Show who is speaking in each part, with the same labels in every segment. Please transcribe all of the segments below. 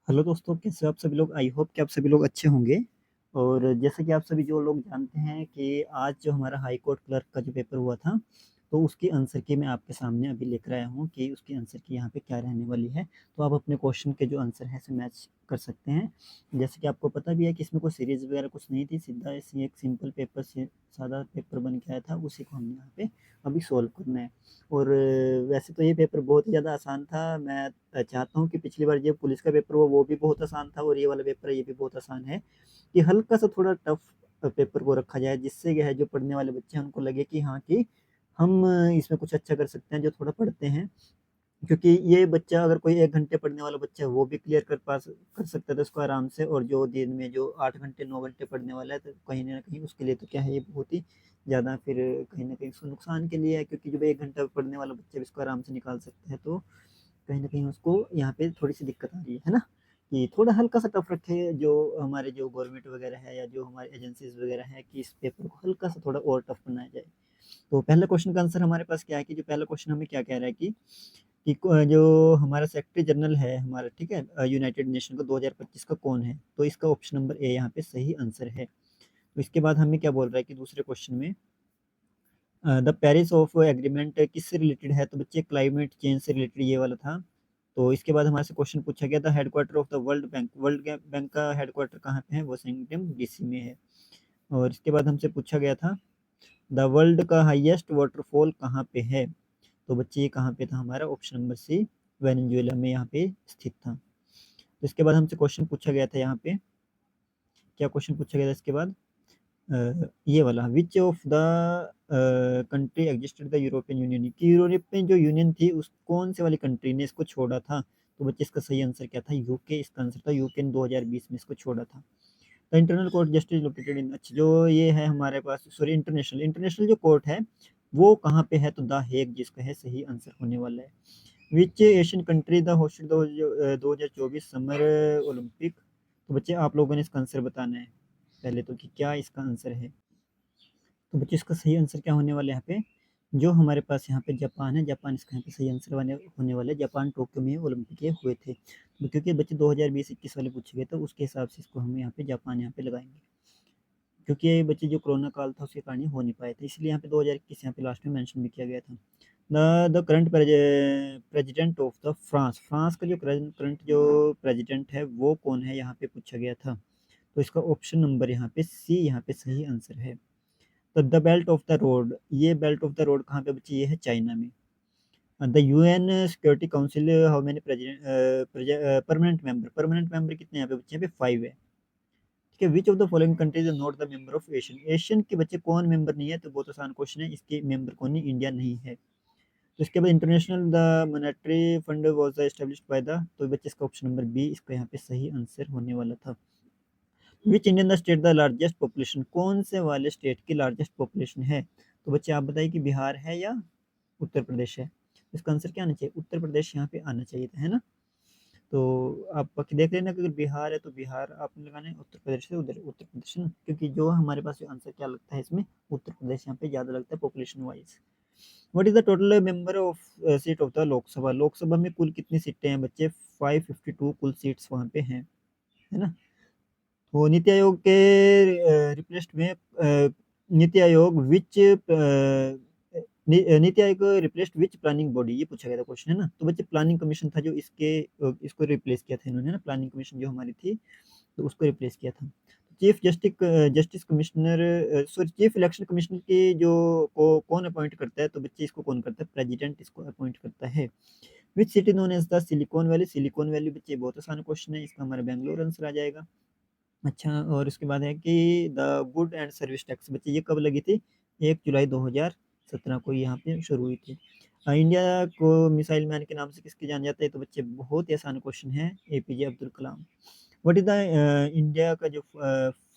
Speaker 1: Hello दोस्तों, कैसे हो आप सभी लोग? आई होप कि आप सभी लोग अच्छे होंगे। और जैसे कि आप सभी जो लोग जानते हैं कि आज जो हमारा हाई कोर्ट क्लर्क का जो पेपर हुआ था, तो उसकी आंसर की मैं आपके सामने अभी लेकर आया हूँ कि उसकी आंसर की यहाँ पे क्या रहने वाली है। तो आप अपने क्वेश्चन के जो आंसर है, से मैच कर सकते हैं। जैसे कि आपको पता भी है कि इसमें कोई सीरीज़ वगैरह कुछ नहीं थी, सीधा ऐसे एक सिंपल पेपर से सादा पेपर बन के आया था, उसी को हमने यहाँ पे अभी सॉल्व करना है। और वैसे तो ये पेपर बहुत ही ज़्यादा आसान था। मैं चाहता हूँ कि पिछली बार जो पुलिस का पेपर हुआ वो भी बहुत आसान था, और ये वाला पेपर है ये भी बहुत आसान है। कि हल्का सा थोड़ा टफ पेपर को रखा जाए, जिससे क्या है, जो पढ़ने वाले बच्चे हैं उनको लगे कि हाँ, कि हम इसमें कुछ अच्छा कर सकते हैं, जो थोड़ा पढ़ते हैं। क्योंकि ये बच्चा, अगर कोई 1 घंटे पढ़ने वाला बच्चा है, वो भी क्लियर कर सकता था इसको आराम से। और जो दिन में जो 8 घंटे 9 घंटे पढ़ने वाला है, तो कहीं न कहीं उसके लिए तो क्या है, ये बहुत ही ज़्यादा फिर कहीं न कहीं उसको नुकसान के लिए है। क्योंकि जब 1 घंटा पढ़ने वाला बच्चा भी इसको आराम से निकाल सकता है, तो कहीं न कहीं उसको यहाँ पे थोड़ी-सी दिक्कत आ रही है ना? कि थोड़ा हल्का-सा टफ रखे, जो हमारे जो गवर्नमेंट वगैरह है या जो हमारी एजेंसीज़ वगैरह हैं, कि इस पेपर को हल्का-सा थोड़ा और टफ बनाया जाए। तो पहले क्वेश्चन का आंसर हमारे पास क्या है, कि जो पहला क्वेश्चन हमें क्या कह रहा है कि जो हमारा सेक्रेटरी जनरल है हमारा, ठीक है? यूनाइटेड नेशन का 2025 का कौन है? तो इसका ऑप्शन नंबर ए यहाँ पे सही आंसर है। तो इसके बाद हमें क्या बोल रहा है कि दूसरे क्वेश्चन में द पेरिस ऑफ एग्रीमेंट किससे रिलेटेड है? तो बच्चे क्लाइमेट चेंज से रिलेटेड ये वाला था। तो इसके बाद हमारे से क्वेश्चन पूछा गया था, headquarter of the world bank, bank का हेडक्वार्टर कहाँ पे है? वाशिंगटन डीसी में है। और इसके बाद हमसे पूछा गया था, द वर्ल्ड का हाईएस्ट वाटरफॉल कहाँ पे है? तो बच्चे ये कहाँ पे था? हमारा ऑप्शन नंबर सी, वेनेजुएला में यहाँ पे स्थित था। तो इसके बाद हमसे क्वेश्चन पूछा गया था यहाँ पे, क्या क्वेश्चन पूछा गया था इसके बाद? ये वाला, विच of the country existed the European union, की यूरोपियन जो यूनियन थी, उस कौन से वाली कंट्री ने इसको छोड़ा था? तो बच्चे इसका सही आंसर क्या था? यूके इसका आंसर था। यूके ने 2020 में इसको छोड़ा था। The internal court justice located in, अच्छा जो ये है हमारे पास, सॉरी, इंटरनेशनल इंटरनेशनल जो कोर्ट है वो कहाँ पे है? तो द हेग जिसका है सही आंसर होने वाला है। Which Asian country the hosted 2024 summer Olympic? तो बच्चे आप लोगों ने इसका आंसर बताना है पहले तो, कि क्या इसका आंसर है। तो बच्चे इसका सही आंसर क्या होने वाला है यहाँ पे? जो हमारे पास यहाँ पे जापान है, जापान इसका यहाँ पे सही आंसर होने वाला है। जापान टोक्यो में ओलंपिक ये हुए थे। तो क्योंकि बच्चे 2020-21 वाले पूछे गए, तो उसके हिसाब से इसको हम यहाँ पे जापान यहाँ पे लगाएंगे। क्योंकि ये बच्चे जो कोरोना काल था उसके कारण ये हो नहीं पाए थे, इसलिए यहाँ पे 2021 यहाँ पे लास्ट में मेंशन भी किया गया था। The current president of the France, France का जो करंट जो प्रेसिडेंट है वो कौन है, यहाँ पे पूछा गया था। तो इसका ऑप्शन नंबर यहाँ पे सी यहाँ पे सही आंसर है। तो the belt of the road, ये बेल्ट ऑफ द रोड कहाँ पे बच्चे? ये है चाइना में। The UN security council, how many president permanent member कितने यहाँ पे बच्चे? यहाँ पे 5 है। ठीक है, which of the following countries are not the member of ASEAN, ASEAN के बच्चे कौन मेंबर नहीं है? तो बहुत आसान क्वेश्चन है, इसके मेंबर कौन नहीं? इंडिया नहीं है। तो इसके बाद international the monetary fund was established by the, तो बच्चे इसका ऑप्शन नंबर बी इसका यहाँ पे सही आंसर होने वाला था। Which Indian the state the largest population, कौन से वाले स्टेट की लार्जेस्ट पॉपुलेशन है? तो बच्चे आप बताइए कि बिहार है या उत्तर प्रदेश है? इसका आंसर क्या आना चाहिए? उत्तर प्रदेश यहाँ पे आना चाहिए था, है ना? तो आप बाकी देख लेना कि अगर बिहार है तो बिहार आपने लगाना है, उत्तर प्रदेश है उधर उत्तर प्रदेश है ना? क्योंकि जो हमारे पास जो आंसर क्या लगता है इसमें, उत्तर प्रदेश यहाँ पे ज़्यादा लगता है population wise. What is the total member of seat of the Lok Sabha, Lok Sabha में कुल कितनी सीटें हैं बच्चे? 552 कुल सीट्स वहाँ पे हैं, है ना? तो नीति आयोग के रिप्लेस्ड में नीति आयोग विच नीति आयोग रिप्लेस्ड विच प्लानिंग बॉडी, ये पूछा गया था क्वेश्चन, है ना? तो बच्चे प्लानिंग कमीशन था जो इसको रिप्लेस किया था इन्होंने ना, प्लानिंग कमीशन जो हमारी थी, तो उसको रिप्लेस किया था। Chief justice commissioner, sorry, chief election commissioner की जो को कौन अपॉइंट करता है? तो बच्चे इसको कौन करता है? प्रेसिडेंट इसको अपॉइंट करता है। Which city known as the Silicon Valley, Silicon Valley बच्चे बहुत आसान क्वेश्चन है, इसका हमारा बेंगलोर आंसर आ जाएगा। अच्छा, और उसके बाद है कि the good and service tax बच्चे ये कब लगी थी? 1 जुलाई 2017 को यहाँ पे शुरू हुई थी। इंडिया को मिसाइल मैन के नाम से किसके जाना जाता है? तो बच्चे बहुत ही आसान क्वेश्चन है, APJ Abdul Kalam. What is the India का जो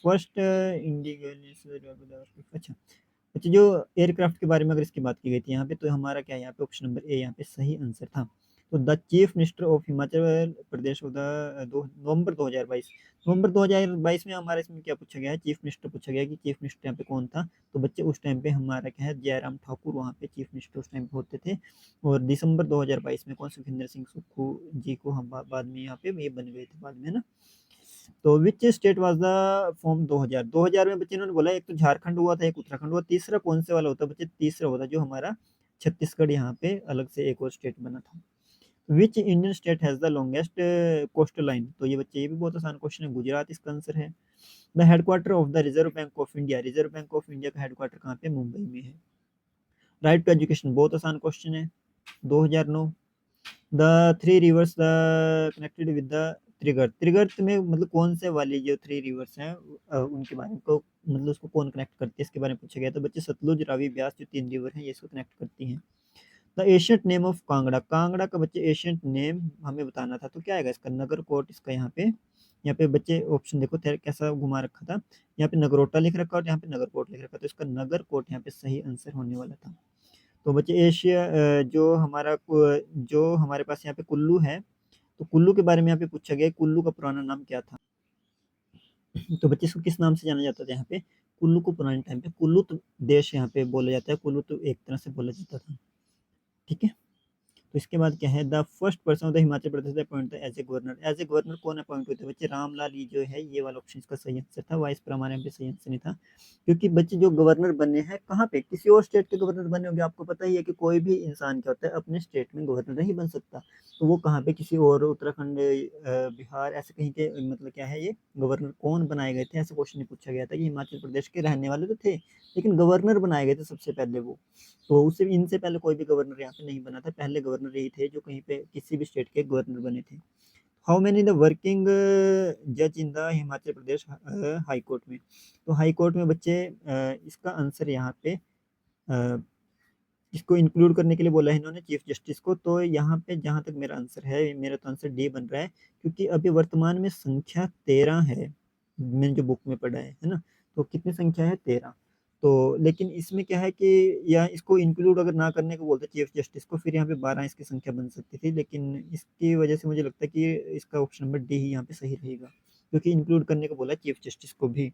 Speaker 1: फर्स्ट इंडियन, अच्छा, अच्छा, जो एयरक्राफ्ट के बारे में अगर इसकी बात की गई थी यहाँ पे, तो हमारा क्या है यहाँ पे? ऑप्शन नंबर ए यहाँ पे सही आंसर था। तो the chief minister of Himachal Pradesh of the नवंबर 2022, नवंबर 2022 में हमारा इसमें क्या पूछा गया है, चीफ मिनिस्टर पूछा गया कि चीफ मिनिस्टर यहाँ पे कौन था। तो बच्चे उस टाइम पे हमारा क्या है, जयराम ठाकुर वहाँ पे चीफ मिनिस्टर उस टाइम पे होते थे। और दिसंबर 2022 में कौन, सुखविंदर सिंह सुक्खू जी को हम बाद में यहाँ पे ये बन गए थे बाद में, है ना। तो which state was the form 2000 में बच्चे इन्होंने बोला एक तो झारखंड हुआ था, एक उत्तराखंड हुआ, तीसरा कौन से वाला होता है बच्चे, तीसरा होता है जो हमारा छत्तीसगढ़, यहाँ पे अलग से एक और स्टेट बना था। Which Indian state has the longest coastal line, तो ये बच्चे ये भी बहुत आसान क्वेश्चन है, गुजरात इसका आंसर है। The headquarter of the reserve bank of India, reserve bank of India का हेडक्वार्टर कहाँ पे, मुंबई में है। राइट टू एजुकेशन बहुत आसान क्वेश्चन है, 2009। The three reverse the connected with the Trigarta, Trigarta में मतलब कौन से वाली जो थ्री रिवर्स हैं उनके बारे में को मतलब उसको कौन कनेक्ट करती है, इसके बारे में पूछा गया। तो बच्चे सतलुज, रावी, ब्यास जो तीन रिवर हैं ये इसको कनेक्ट करती हैं। The ancient name of Kangra, Kangra का बच्चे एशियंट नेम हमें बताना था, तो क्या आएगा इसका, नगरकोट इसका। यहाँ पे बच्चे ऑप्शन देखो कैसा घुमा रखा था, यहाँ पे नगरोटा लिख रखा और यहाँ पे नगरकोट लिख रखा, तो इसका नगरकोट यहाँ पे सही आंसर होने वाला था। तो बच्चे एशिया जो हमारे पास यहाँ पे कुल्लू है, तो कुल्लू के बारे में यहाँ पे पूछा गया, कुल्लू का पुराना नाम क्या था। तो बच्चे इसको किस नाम से जाना जाता था यहाँ पे, कुल्लू को पुराने टाइम पे कुल्लू तो देश यहाँ पे बोला जाता है, कुल्लू तो एक तरह से बोला जाता था, ठीक है। तो इसके बाद क्या है, the first person of the Himachal Pradesh appoint as a governor, as a governor कौन अपॉइंट हुए थे बच्चे, रामलाल ये जो है ये वाला ऑप्शन इसका सही आंसर था, वाइस पर हमारे यहाँ पे सही आंसर नहीं था। क्योंकि बच्चे जो गवर्नर बने हैं कहाँ पे, किसी और स्टेट के गवर्नर बने होंगे, आपको पता ही है कि कोई भी इंसान क्या होता है अपने स्टेट में गवर्नर नहीं बन सकता। तो वो कहाँ पे, किसी और उत्तराखंड बिहार ऐसे कहीं के मतलब क्या है, ये गवर्नर कौन बनाए गए थे, ऐसा क्वेश्चन नहीं पूछा गया था कि हिमाचल प्रदेश के रहने वाले तो थे लेकिन गवर्नर बनाए गए थे सबसे पहले वो। तो उससे इनसे पहले कोई भी गवर्नर यहाँ पे नहीं बना था, पहले गवर्नर यही थे जो कहीं पे किसी भी स्टेट के गवर्नर बने थे। हाउ मैनी द वर्किंग जज in the Himachal Pradesh high court में, तो हाई कोर्ट में बच्चे इसका आंसर यहाँ पे इसको इंक्लूड करने के लिए बोला है इन्होंने चीफ जस्टिस को। तो यहाँ पे जहाँ तक मेरा आंसर है, मेरा तो आंसर डी बन रहा है, क्योंकि अभी वर्तमान में संख्या 13 है, मैंने जो बुक में पढ़ा है ना। तो कितनी संख्या है, 13। तो लेकिन इसमें क्या है कि या इसको इंक्लूड अगर ना करने को बोलते चीफ जस्टिस को, फिर यहाँ पे 12 इसकी संख्या बन सकती थी, लेकिन इसकी वजह से मुझे लगता है कि इसका ऑप्शन नंबर डी ही यहाँ पे सही रहेगा, क्योंकि इंक्लूड करने को बोला चीफ जस्टिस को भी।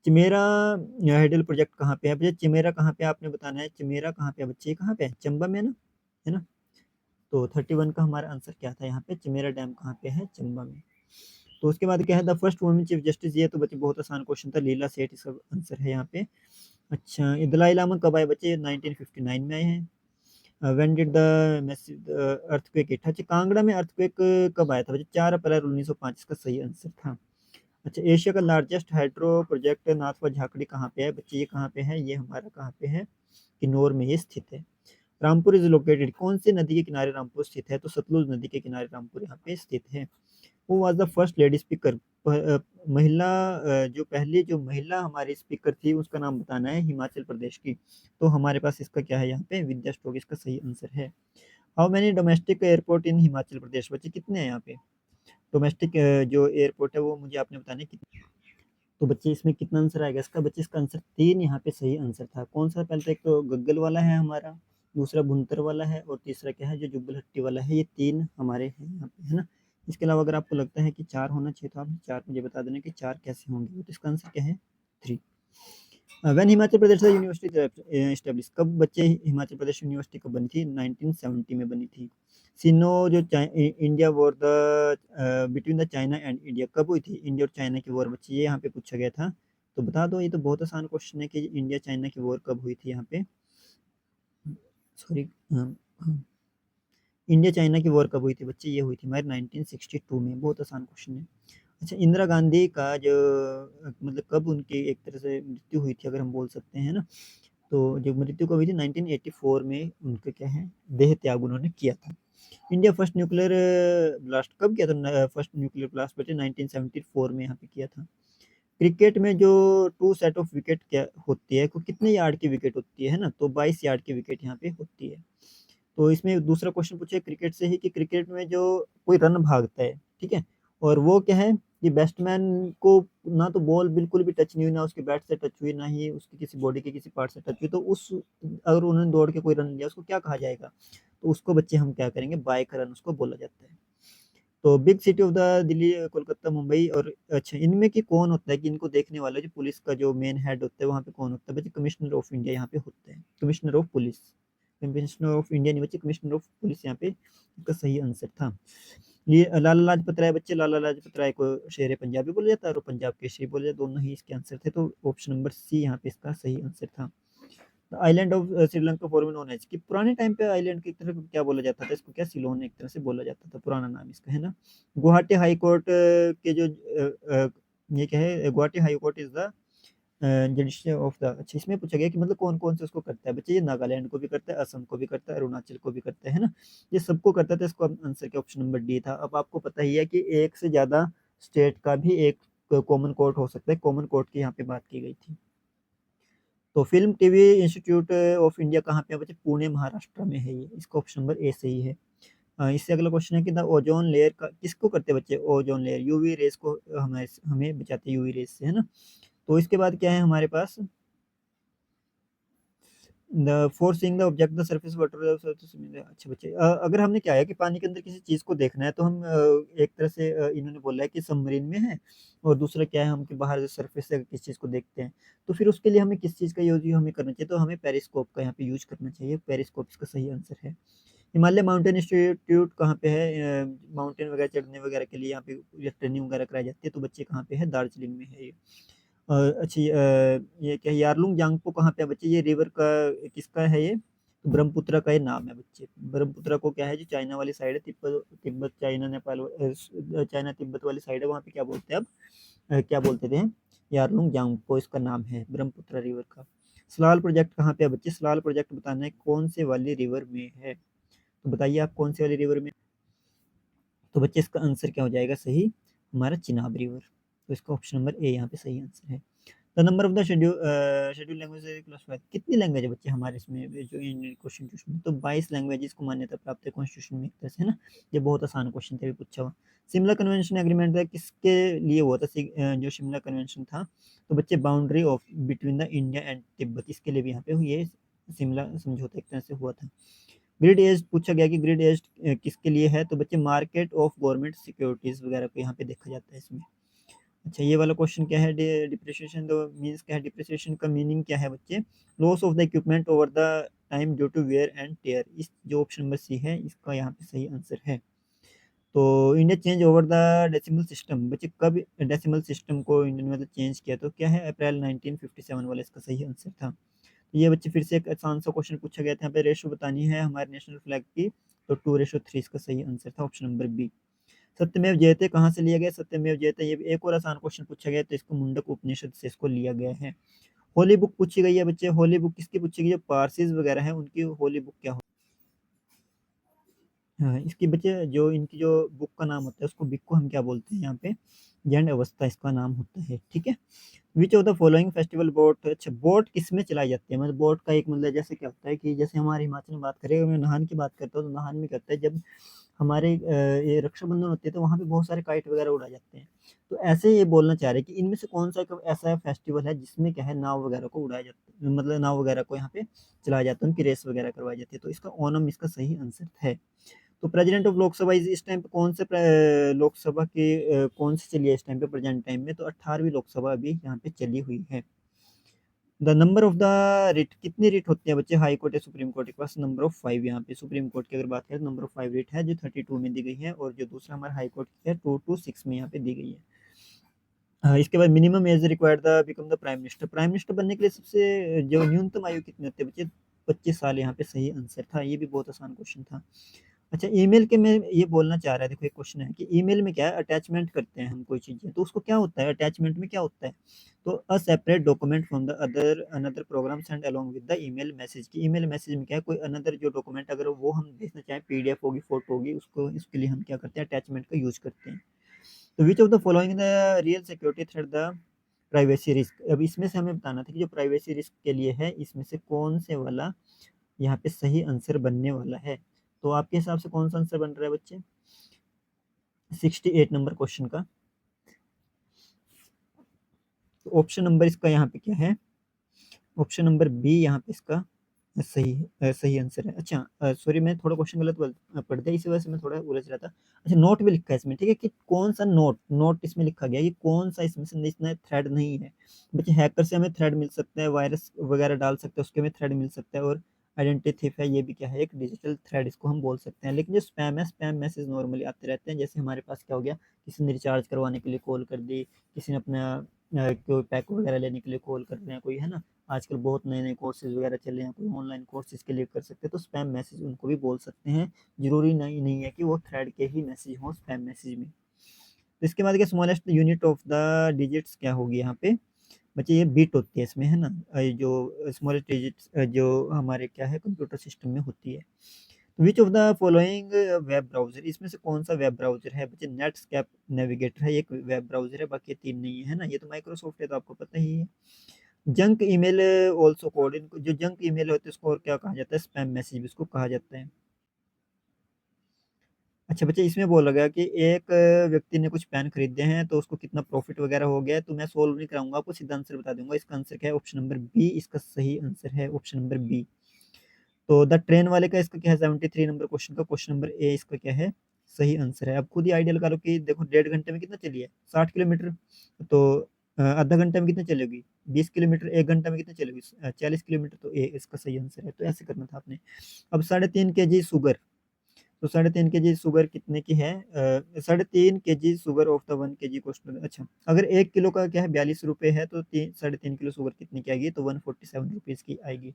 Speaker 1: चिमेरा हाइडल प्रोजेक्ट कहाँ पे है बच्चे, चिमेरा कहाँ पे आपने बताना है, चिमेरा कहाँ पे है बच्चे, कहाँ पे है, चंबा में ना, है ना। तो 31 का हमारा आंसर क्या था यहाँ पे, चिमेरा डैम कहाँ पे है, चंबा में। तो उसके बाद क्या है, the first women chief justice, ये तो बच्चे बहुत आसान क्वेश्चन था, लीला सेठ इसका आंसर है यहाँ पे। अच्छा, ये दलाई लामा कब आए बच्चे, 1959 में आए हैं। When did the massive earthquake hit, अच्छा कांगड़ा में अर्थक्वेक कब आया था बच्चे, 4 अप्रैल 1905 इसका सही आंसर था। अच्छा, एशिया का largest hydro project Nathwa Jhakri कहाँ पे है बच्चे, ये कहाँ पे है, ये हमारा कहाँ पे है, किन्नौर में ये स्थित है। रामपुर इज लोकेटेड, कौन सी नदी के किनारे रामपुर स्थित है, तो सतलुज नदी के किनारे रामपुर यहाँ पे स्थित है। Who was the first lady speaker, महिला जो पहली जो महिला हमारी स्पीकर थी उसका नाम बताना है हिमाचल प्रदेश की। तो हमारे पास इसका क्या है यहाँ पे, विद्या स्टोक इसका सही आंसर है। How many domestic airport in Himachal Pradesh बच्चे, कितने हैं यहाँ पे डोमेस्टिक जो एयरपोर्ट है वो मुझे आपने बताना है कितने। तो बच्चे इसमें कितना आंसर आएगा इसका, बच्चे इसका आंसर 3 यहाँ पे सही आंसर था। कौन सा, पहले तो एक तो गग्गल वाला है हमारा, दूसरा भुंतर वाला है और तीसरा क्या है जो जुब्बल हट्टी वाला है, ये 3 हमारे हैं यहाँ पे, है ना। इसके अलावा अगर आपको लगता है कि 4 होना चाहिए तो आप 4 मुझे बता देना कि 4 कैसे होंगे, तो इसका आंसर क्या है, 3। When Himachal Pradesh university establish, कब बच्चे हिमाचल प्रदेश यूनिवर्सिटी कब बनी थी, 1970 में बनी थी। सिनो जो India war the between the China and India कब हुई थी, इंडिया और चाइना की वॉर बच्चे, ये यहाँ पे पूछा गया था। तो बता दो, ये तो बहुत आसान क्वेश्चन है कि इंडिया चाइना की वॉर कब हुई थी यहाँ पे, सॉरी, इंडिया चाइना की वॉर कब हुई थी बच्चे, ये हुई थी हमारे 1962 में, बहुत आसान क्वेश्चन है। अच्छा, इंदिरा गांधी का जो मतलब कब उनकी एक तरह से मृत्यु हुई थी अगर हम बोल सकते हैं ना, तो जो मृत्यु कब हुई थी 1984 में उनका क्या है, देह त्याग उन्होंने किया था। इंडिया फर्स्ट न्यूक्लियर ब्लास्ट कब किया था, फर्स्ट न्यूक्लियर ब्लास्ट बच्चे 1974 में यहाँ पे किया था। क्रिकेट में जो 2 सेट ऑफ विकेट क्या होती है, को कितने यार्ड की विकेट होती है ना, तो 22 यार्ड की विकेट यहाँ पे होती है। तो इसमें दूसरा क्वेश्चन पूछे क्रिकेट से ही कि क्रिकेट में जो कोई रन भागता है, ठीक है, और वो क्या है कि बैट्समैन को ना तो बॉल बिल्कुल भी टच नहीं हुई, ना उसके बैट से टच हुई, ना ही उसकी किसी बॉडी के किसी पार्ट से टच हुई, तो उस अगर उन्होंने दौड़ के कोई रन लिया उसको क्या कहा जाएगा? तो उसको बच्चे हम क्या करेंगे, बाय का रन उसको बोला जाता है। तो big city of the Delhi, Kolkata, Mumbai और अच्छा इनमें की कौन होता है कि इनको देखने वाला जो पुलिस का जो मेन हेड होता है वहाँ पे कौन होता है बच्चे? कमिश्नर ऑफ इंडिया यहाँ पे होते हैं, commissioner of police. Commissioner of India नहीं बच्चे, कमिश्नर ऑफ पुलिस यहाँ पे इसका सही आंसर था। ये लाला लाजपत राय बच्चे, लाला लाजपत राय को शेर पंजाबी बोला जाता है और पंजाब केसरी बोला जाता है, दोनों ही इसके आंसर थे, तो ऑप्शन नंबर सी यहाँ पे इसका सही आंसर था। Island of Sri Lanka for known as, कि पुराने टाइम पे आइलैंड की तरह क्या बोला जाता था इसको? क्या सिलोन एक तरह से बोला जाता था, पुराना नाम इसका है ना। गुवाहाटी हाई कोर्ट के जो ये क्या है, Guwahati high court is the judicial of the, अच्छा इसमें पूछा गया कि मतलब कौन कौन से उसको करता है बच्चे? ये नागालैंड को भी करता है, असम को भी करता है, अरुणाचल को भी करता है ना, ये सबको करता है, तो इसको आंसर के ऑप्शन नंबर डी था। अब आपको पता ही है कि एक से ज्यादा स्टेट का भी एक कॉमन कोर्ट हो सकता है, कॉमन कोर्ट की यहाँ पे बात की गई थी। तो film TV institute of India कहाँ पे है बच्चे? पुणे महाराष्ट्र में है ये, इसका ऑप्शन नंबर ए सही है। इससे अगला क्वेश्चन है कि द ओजोन लेयर का किसको करते हैं बच्चे? ओजोन लेयर, यूवी रेस को हमें हमें बचाते हैं यूवी रेस से, है ना। तो इसके बाद क्या है हमारे पास? The for seeing the object the surface water, अच्छा बच्चे अगर हमने क्या है कि पानी के अंदर किसी चीज को देखना है तो हम एक तरह से इन्होंने बोला है कि सबमरीन में है, और दूसरा क्या है हम कि बाहर सरफेस से किस चीज को देखते हैं, तो फिर उसके लिए हमें किस चीज का यूज हमें करना चाहिए? तो हमें पेरिस्कोप का यहाँ पे यूज करना चाहिए, पेरिस्कोप इसका सही आंसर है। हिमालय माउंटेन इंस्टीट्यूट कहाँ पे है? माउंटेन वगैरह चढ़ने वगैरह के लिए यहाँ पे ट्रेनिंग वगैरह कराई जाती है, तो बच्चे कहाँ पे है? दार्जिलिंग में है ये। अच्छा ये क्या है, यारलुंग जांगपो कहाँ पे है बच्चे? ये रिवर का किसका है ये? तो ब्रह्मपुत्र का ये नाम है बच्चे। ब्रह्मपुत्र को क्या है जो चाइना वाली साइड है, तिब्बत तिब्बत चाइना नेपाल चाइना तिब्बत वाली साइड है, वहाँ पे क्या बोलते हैं अब? क्या बोलते थे? यारलुंग जांगपो इसका नाम है, ब्रह्मपुत्र रिवर का। सलाल प्रोजेक्ट कहाँ पे है बच्चे? सलाल प्रोजेक्ट बताना है कौन से वाली रिवर में है, तो बताइए आप कौन सी वाली रिवर में? तो बच्चे इसका आंसर क्या हो जाएगा सही? हमारा चिनाब रिवर। तो इसका ऑप्शन नंबर ए यहाँ पे सही आंसर है। The number of the schedule language classified, कितनी लैंग्वेज है बच्चे हमारे इसमें जो इंडियन कॉन्स्टिट्यूशन में? तो 22 लैंग्वेजेस को मान्यता प्राप्त है कॉन्स्टिट्यूशन में एक तरह से, है ना। ये बहुत आसान क्वेश्चन थे, पूछा हुआ। शिमला कन्वेंशन एग्रीमेंट है किसके लिए हुआ था? जो शिमला कन्वेंशन था, तो बच्चे boundary of between the India and Tibet, इसके लिए भी यहाँ पे ये शिमला समझौता एक तरह से हुआ था। ग्रिड एज पूछा गया कि ग्रिड एज किसके लिए है? तो बच्चे मार्केट ऑफ गवर्नमेंट सिक्योरिटीज वगैरह को यहाँ पे देखा जाता है इसमें। अच्छा ये वाला क्वेश्चन क्या है? डिप्रिसिएशन द मींस क्या है? डिप्रिसिएशन का मीनिंग क्या है बच्चे? Loss of the equipment over the time due to wear and tear, इस जो ऑप्शन नंबर सी है इसका यहाँ पे सही आंसर है। तो India change over the decimal system बच्चे, कब डेसिमल सिस्टम को इंडियन में चेंज किया? तो क्या है? अप्रैल 1957 वाला इसका सही आंसर था। तो ये बच्चे फिर से एक आसान सा क्वेश्चन पूछा गया था, यहाँ पे रेशो बतानी है हमारे नेशनल फ्लैग की, तो 2:3 इसका सही आंसर था, ऑप्शन नंबर बी। सत्यमेव जयते कहाँ से लिया गया? सत्यमेव जयते ये भी एक और आसान क्वेश्चन पूछा गया, तो इसको मुंडक उपनिषद से इसको लिया गया है। होली बुक पूछी गई है बच्चे, होली बुक किसकी पूछी गई? जो पारसीज वगैरह है उनकी होली बुक क्या हो? हाँ इसकी बच्चे जो इनकी जो बुक का नाम होता है उसको बिक को हम क्या बोलते हैं यहाँ पे? जैन अवस्था इसका नाम होता है, ठीक है। Which of the following festival boat, अच्छा बोट किस में चलाई जाती है? मतलब बोट का एक मतलब जैसे क्या होता है कि जैसे हमारे हिमाचल में बात करें, मैं नाहन की बात करता हूँ, तो नाहन में करता है जब हमारे ये रक्षाबंधन होती है तो वहाँ पे बहुत सारे काइट वगैरह उड़ाए जाते हैं। तो ऐसे ये बोलना चाह रहे हैं कि इनमें से कौन सा एक ऐसा फेस्टिवल है जिसमें क्या है नाव वगैरह को उड़ाया जाता है, मतलब नाव वगैरह को यहाँ पे चलाया जाता है, उनकी रेस वगैरह करवाई जाती है, तो इसका ओनम इसका सही आंसर है। तो प्रेसिडेंट ऑफ लोकसभा इस टाइम पे कौन से लोकसभा की कौन सी चली है इस टाइम पे प्रेजेंट टाइम में? तो 18वीं लोकसभा अभी यहाँ पे चली हुई है। The number of the writ, कितनी रिट होती है बच्चे हाई कोर्ट या सुप्रीम कोर्ट के पास? नंबर ऑफ 5, यहाँ पे सुप्रीम कोर्ट की अगर बात करें तो नंबर ऑफ 5 रिट है जो 32 में दी गई है, और जो दूसरा हमारा हाई कोर्ट की है 2 to 6 में यहाँ पे दी गई है। इसके बाद minimum age required the become the prime minister, prime minister बनने के लिए सबसे जो न्यूनतम आयु कितनी होती है बच्चे? 25 साल यहाँ पे सही आंसर था, ये भी बहुत आसान क्वेश्चन था। अच्छा ईमेल के में ये बोलना चाह रहा है, देखो एक क्वेश्चन है कि ईमेल में क्या है, अटैचमेंट करते हैं हम कोई चीजें, तो उसको क्या होता है अटैचमेंट में क्या होता है? तो a separate document from the other another program send along with the email message, की ईमेल मैसेज में क्या है कोई अनदर जो डॉक्यूमेंट अगर वो हम भेजना चाहें, पीडीएफ होगी फोटो होगी, उसको इसके लिए हम क्या करते हैं अटैचमेंट का यूज करते हैं। तो विच of the following the real security threat the privacy risk, अब इसमें से हमें बताना था कि जो प्राइवेसी रिस्क के लिए है इसमें से कौन से वाला यहाँ पे सही आंसर बनने वाला है? तो आपके हिसाब से कौन सा आंसर बन रहा है बच्चे? 68 नंबर क्वेश्चन का। तो ऑप्शन नंबर इसका यहाँ पे क्या है, ऑप्शन नंबर बी यहाँ पे इसका सही सही आंसर है। अच्छा सॉरी, मैं थोड़ा क्वेश्चन गलत पढ़ दिया, इसी वजह से मैं थोड़ा उलझ रहा था। अच्छा, नोट भी लिखा है इसमें, ठीक है, कि कौन सा नोट नोट इसमें लिखा गया, ये कौन सा इसमें से इसमें थ्रेड नहीं है। बच्चे हैकर से हमें थ्रेड मिल सकता है, वायरस वगैरह डाल सकते हैं उसके में थ्रेड मिल सकता है, और आइडेंटिटी थीफ है, ये भी क्या है, एक डिजिटल थ्रेड इसको हम बोल सकते हैं। लेकिन जो स्पैम है, स्पैम मैसेज नॉर्मली आते रहते हैं। जैसे हमारे पास क्या हो गया, किसी ने रिचार्ज करवाने के लिए कॉल कर दी, किसी ने अपना कोई पैक वगैरह लेने के लिए कॉल कर रहे हैं कोई, है ना। आजकल बहुत नए नए कोर्सेज वगैरह चले हैं, कोई ऑनलाइन कोर्सेज के लिए कर सकते हैं, तो स्पैम मैसेज उनको भी बोल सकते हैं। जरूरी नहीं है कि वो थ्रेड के ही मैसेज हों स्पैम मैसेज में। तो इसके बाद क्या, smallest unit of the digits क्या होगी यहाँ पे, बच्चे ये बिट होती है इसमें, है ना। ये जो स्मॉलेस्ट डिजिट्स जो हमारे क्या है कंप्यूटर सिस्टम में होती है। Which of the following web browser, इसमें से कौन सा वेब ब्राउजर है बच्चे, नेटस्केप नेविगेटर है, एक वेब ब्राउजर है, बाकी तीन नहीं है ना। ये तो माइक्रोसॉफ्ट है, तो आपको पता ही है। जंक ईमेल ऑल्सो कॉल्ड, इनको जो जंक ईमेल होते हैं उसको और क्या कहा जाता है, स्पैम मैसेज भी उसको कहा जाता है। अच्छा बच्चे, इसमें बोला गया कि एक व्यक्ति ने कुछ पेन खरीदे हैं, तो उसको कितना प्रॉफिट वगैरह हो गया है। तो मैं सोल्व नहीं कराऊंगा, आपको सीधा आंसर बता दूंगा। इसका आंसर क्या है, ऑप्शन नंबर बी इसका सही आंसर है, ऑप्शन नंबर बी। तो द ट्रेन वाले का इसका क्या है, 73 नंबर क्वेश्चन का क्वेश्चन नंबर ए इसका क्या है, सही आंसर है। अब खुद ही आइडिया लगा लो कि देखो 1.5 घंटे में कितना चली है, 60 किलोमीटर। तो आधा घंटे में कितना चलेगी, 20 किलोमीटर। 1 घंटा में कितना चलेगी, 40 किलोमीटर। तो ए इसका सही आंसर है। तो ऐसे करना था आपने। अब 3.5 kg शुगर, तो 3.5 kg शुगर कितने की है, 3.5 kg sugar of the 1 kg question. अच्छा, अगर 1 किलो का क्या है 42 रुपये है, तो 3.5 किलो शुगर कितने की आएगी, तो 147 रुपीज की आएगी।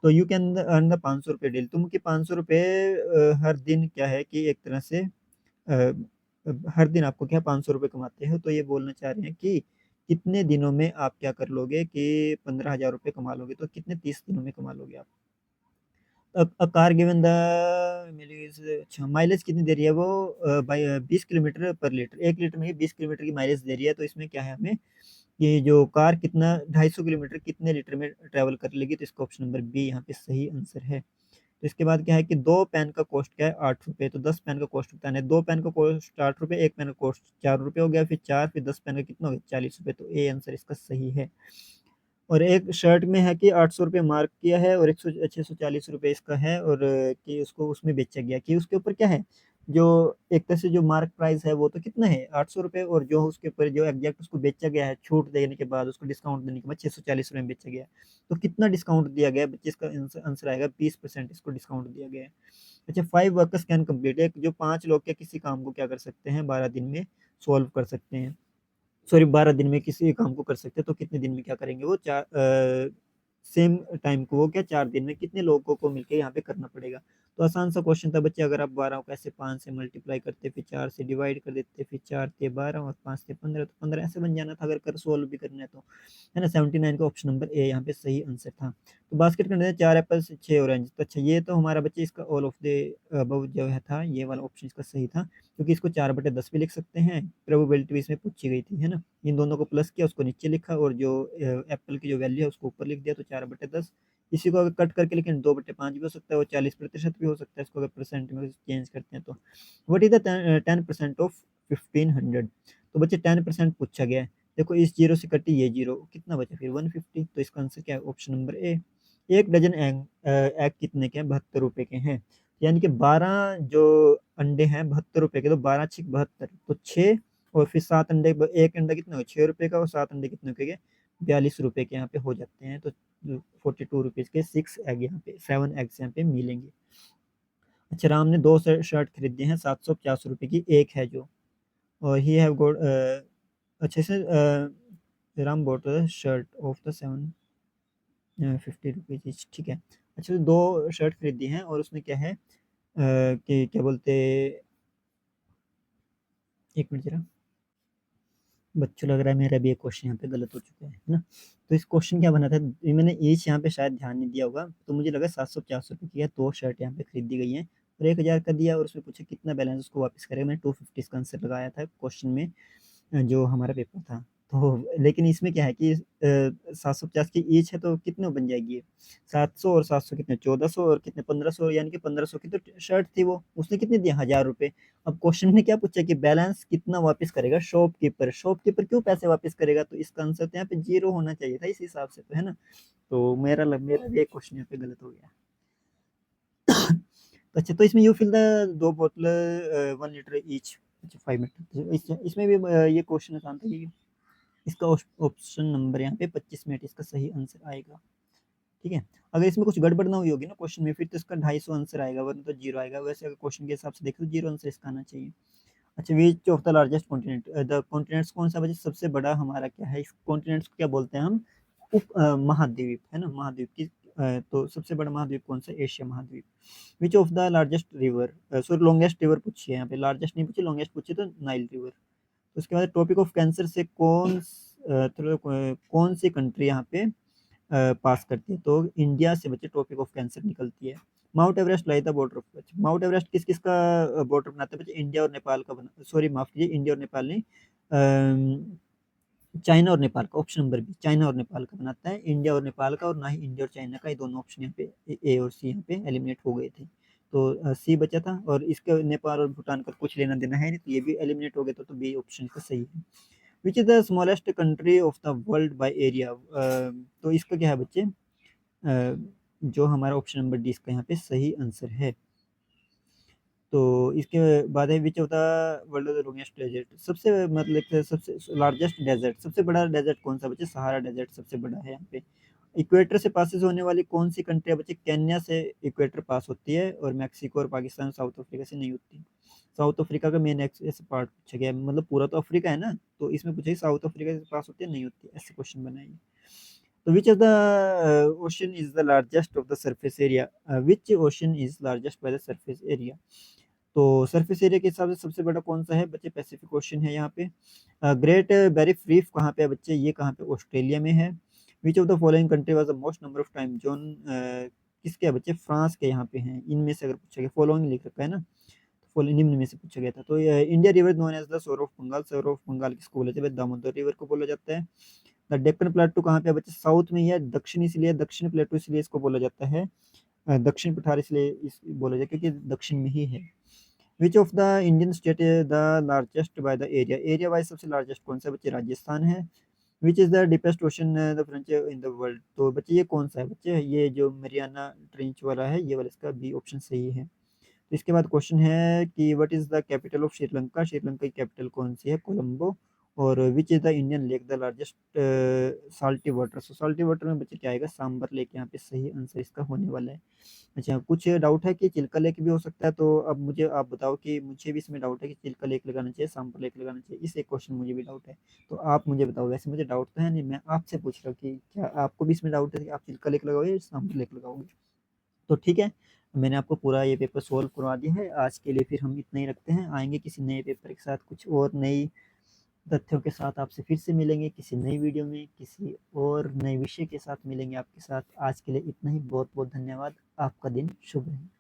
Speaker 1: तो यू कैन अर्न द 500 रुपये डेली, तुम कि 500 रुपये हर दिन क्या है कि एक तरह से हर दिन आपको क्या 500 रुपये कमाते हो। तो ये बोलना चाह रहे हैं कि कितने दिनों में आप क्या कर लोगे कि 15,000 रुपये कमा लोगे, तो कितने 30 दिनों में कमा लोगे आप। कार गिवन द मिलेज, अच्छा माइलेज कितनी दे रही है वो, बाई 20 किलोमीटर पर लीटर, 1 लीटर में ही 20 किलोमीटर की माइलेज दे रही है। तो इसमें क्या है हमें, ये जो कार कितना 250 किलोमीटर कितने लीटर में ट्रेवल कर लेगी, तो इसका ऑप्शन नंबर बी यहाँ पे सही आंसर है। तो इसके बाद क्या है कि 2 पेन का कॉस्ट क्या है, 8 रुपये। तो 10 पेन का कॉस्ट बताना है, 2 पेन का कॉस्ट 8 रुपये, 1 पेन का कॉस्ट 4 रुपये हो गया, फिर 4 फिर 10 पेन का कितना हो गया, 40 रुपये। तो ए आंसर इसका सही है। और एक शर्ट में है कि 800 रुपये मार्क किया है, और 640 रुपये इसका है, और कि उसको उसमें बेचा गया कि उसके ऊपर क्या है, जो एक तरह से जो मार्क प्राइस है वो तो कितना है 800 रुपये, और जो उसके ऊपर जो एग्जैक्ट उसको बेचा गया है छूट देने के बाद, उसको डिस्काउंट देने के बाद 640 रुपये में बेचा गया है। तो कितना डिस्काउंट दिया गया है बच्चे, इसका आंसर आएगा 20% इसको डिस्काउंट दिया गया है। अच्छा, 5 वर्कर्स कैन कम्प्लीट, एक जो 5 लोग क्या किसी काम को क्या कर सकते हैं 12 दिन में सॉल्व कर सकते हैं, सॉरी 12 दिन में किसी काम को कर सकते हैं। तो कितने दिन में क्या करेंगे वो, सेम टाइम को वो क्या 4 दिन में कितने लोगों को मिलकर यहाँ पे करना पड़ेगा। तो आसान सा क्वेश्चन था बच्चे, अगर आप 12 को ऐसे 5 से मल्टीप्लाई करते, फिर 4 से डिवाइड कर देते, फिर 4 से 12 और 5 से 15, तो 15 ऐसे बन जाना था अगर कर सोल्व भी करना है तो, है ना। 79 का ऑप्शन नंबर ए यहाँ पे सही आंसर था। तो बास्केट करने 4 एप्पल 6 ऑरेंज। तो अच्छा, ये तो हमारा बच्चे इसका ऑल ऑफ द अबव जो है था, ये वाला ऑप्शन इसका सही था, क्योंकि इसको 4/10 भी लिख सकते हैं, प्रोबेबिलिटी भी इसमें पूछी गई थी, है ना। इन दोनों को प्लस किया, उसको नीचे लिखा, और जो एप्पल की जो वैल्यू है उसको ऊपर लिख दिया, तो 4/10। इसी को अगर कट करके लिखें 2/5 भी हो सकता है, और 40% भी हो सकता है, इसको अगर परसेंट में चेंज करते हैं तो। What is the 10% of 1500। तो बच्चे 10% पूछा गया है। देखो इस जीरो से कटी ये जीरो, कितना बचा फिर 150। तो इसका आंसर क्या है, option number A. 1 dozen egg कितने के हैं, 72 रुपए के हैं। यानी कि 12 जो अंडे हैं 72 रुपए के, तो 12×6 72, तो 6 और फिर 7 अंडे, एक अंडा कितना हो 6 रुपए का, और 7 अंडे कितने के 42 रुपए के यहाँ पे हो जाते हैं। तो 42 रुपीज के 6 एग यहाँ पे, 7 एग्स यहाँ पे मिलेंगे। अच्छा, राम ने 2 शर्ट खरीदे हैं 750 रुपए की, एक है जो, और ही हैव गोट, अच्छे से Ram bought shirt of the 750 rupees, ठीक है। अच्छा, तो 2 शर्ट खरीदी हैं, और उसमें क्या है कि क्या बोलते, एक मिनट जरा, बच्चों लग रहा है मेरा भी एक क्वेश्चन यहाँ पे गलत हो चुका है ना। तो इस क्वेश्चन क्या बना था, ये मैंने ईच यहाँ पे शायद ध्यान नहीं दिया होगा, तो मुझे लगा 750 रुपये की है, 2 शर्ट यहाँ पे खरीदी गई हैं, और 1,000 का दिया, और उसमें पूछा कितना बैलेंस उसको वापस करेगा। मैंने 250 का आंसर लगाया था क्वेश्चन में, जो हमारा पेपर था। तो लेकिन इसमें क्या है कि 750 की ईच है तो कितने बन जाएगी ये? 700 और 700 कितने 1400 और कितने 1500, यानी कि 1500 की तो शर्ट थी वो, उसने कितने दिए 1000 रुपए। अब क्वेश्चन ने क्या पूछा कि बैलेंस कितना वापस करेगा शॉपकीपर, शॉपकीपर क्यों पैसे वापस करेगा, तो इसका आंसर तो यहाँ पे जीरो होना चाहिए था इस हिसाब से, तो है ना। तो मेरा भी एक क्वेश्चन यहाँ पे गलत हो गया। तो अच्छा, तो इसमें यू फिल द दो बोतल 1 लीटर ईच, अच्छा 5 मीटर, इसमें भी ये क्वेश्चन आसान था ये। इसका ऑप्शन नंबर यहाँ पे 25 मिनट इसका सही आंसर आएगा। ठीक है, अगर इसमें कुछ गड़बड़ ना हुई होगी ना क्वेश्चन में, फिर तो इसका 250 आंसर आएगा, वरना तो जीरो आएगा। वैसे अगर क्वेश्चन के हिसाब से देखें तो जीरो आंसर इसका आना चाहिए। अच्छा, विच of the largest continent, the continents कौन सा बचे, सबसे बड़ा हमारा क्या है, इस कॉन्टिनेंट्स को क्या बोलते हैं हम, महाद्वीप, है ना, महाद्वीप की। तो सबसे बड़ा महाद्वीप कौन सा, एशिया महाद्वीप। विच of the largest river, sorry longest river पूछी है यहाँ पे, लार्जेस्ट नहीं पूछी, लॉन्गेस्ट पूछी तो नाइल रिवर। उसके बाद टॉपिक ऑफ कैंसर से कौन सी कंट्री यहाँ पे पास करती है, तो इंडिया से बच्चे टॉपिक ऑफ कैंसर निकलती है। Mount Everest lie the border of, mount Everest किस किस का बॉर्डर बनाता है बच्चे, इंडिया और नेपाल का बना, सॉरी माफ कीजिए, इंडिया और नेपाल नहीं, चाइना और नेपाल का, ऑप्शन नंबर बी चाइना और नेपाल का बनाता है, इंडिया और नेपाल का, और ना ही इंडिया और चाइना का, ये दोनों ऑप्शन यहाँ पे ए और सी यहाँ पे एलिमिनेट हो गए थे। तो सी बचा था, और इसके नेपाल और भूटान का कुछ लेना देना है नहीं, तो ये भी एलिमिनेट हो गया था, तो बी ऑप्शन इसका सही है। Which is the smallest country of the world by area, तो इसका क्या है बच्चे, जो हमारा ऑप्शन नंबर डी इसका यहाँ पे सही आंसर है। तो इसके बाद है which of the world longest desert, सबसे मतलब कि सबसे लार्जेस्ट डेजर्ट, सबसे बड़ा डेजर्ट कौन सा बच्चे, सहारा डेजर्ट सबसे बड़ा है यहाँ पे। इक्वेटर से पासेस होने वाली कौन सी कंट्री है बच्चे, केन्या से इक्वेटर पास होती है, और मैक्सिको और पाकिस्तान साउथ अफ्रीका से नहीं होती। साउथ अफ्रीका का मेन ऐसे पार्ट पूछा गया है, मतलब पूरा तो अफ्रीका है ना, तो इसमें पूछा साउथ अफ्रीका से पास होती है नहीं होती, ऐसे क्वेश्चन बनाइए। तो विच of the ocean is the largest of the surface area, which ocean is largest by the surface area, तो सरफेस एरिया के हिसाब से सबसे बड़ा कौन सा है बच्चे, पैसिफिक ओशन है यहाँ पे। ग्रेट बैरिफ रीफ कहाँ पे है बच्चे, ये कहाँ पे, ऑस्ट्रेलिया में है। Which of the following country was the most number of time zone, किसके है बच्चे, फ्रांस के यहाँ पे हैं, इनमें से अगर पूछा गया, फॉलोइंग लिख रखा है ना, फॉलो निम्न में से पूछा गया था। तो India river known as the sorrow of Bengal, sorrow of Bengal किसको बोला जाता है, दामोदर रिवर को बोला जाता है। द डेक्कन प्लेटू कहाँ पे है बच्चे, साउथ में ही है, दक्षिण इसलिए दक्षिण प्लेटू इसलिए इसको बोला जाता है, दक्षिण पठार इसलिए बोला जाता है क्योंकि दक्षिण में ही है। Which of the Indian state the largest by the area, area wise सबसे लार्जेस्ट कौन सा बच्चे, राजस्थान है। Which is the deepest ocean the French in the world, तो बच्चे ये कौन सा है बच्चे, ये जो मरियाना ट्रेंच वाला है, ये वाला, इसका बी ऑप्शन सही है। तो इसके बाद क्वेश्चन है कि what is the capital of Sri Lanka, Sri Lanka की कैपिटल कौन सी है, कोलंबो। और which is the Indian lake the largest salty water, so salty water में बच्चे क्या आएगा, सांबर लेक, यहाँ पे सही आंसर इसका होने वाला है। अच्छा, कुछ डाउट है कि चिल्का लेक भी हो सकता है, तो अब मुझे आप बताओ कि मुझे भी इसमें डाउट है कि चिल्का लेक लगाना चाहिए, सांबर लेक लगाना चाहिए, इस एक क्वेश्चन मुझे भी डाउट है। तो आप मुझे बताओ, वैसे मुझे डाउट तो है नहीं, मैं आपसे पूछ रहा हूँ कि क्या आपको भी इसमें डाउट है कि आप चिल्का लेक लगाओगे या सांबर लेक लगाओगे। तो ठीक है, मैंने आपको पूरा ये पेपर सॉल्व करवा दिया है, आज के लिए फिर हम इतना ही रखते हैं, आएंगे किसी नए पेपर के साथ, कुछ और नई तथ्यों के साथ आपसे फिर से मिलेंगे, किसी नई वीडियो में किसी और नए विषय के साथ मिलेंगे आपके साथ। आज के लिए इतना ही, बहुत बहुत धन्यवाद, आपका दिन शुभ रहे।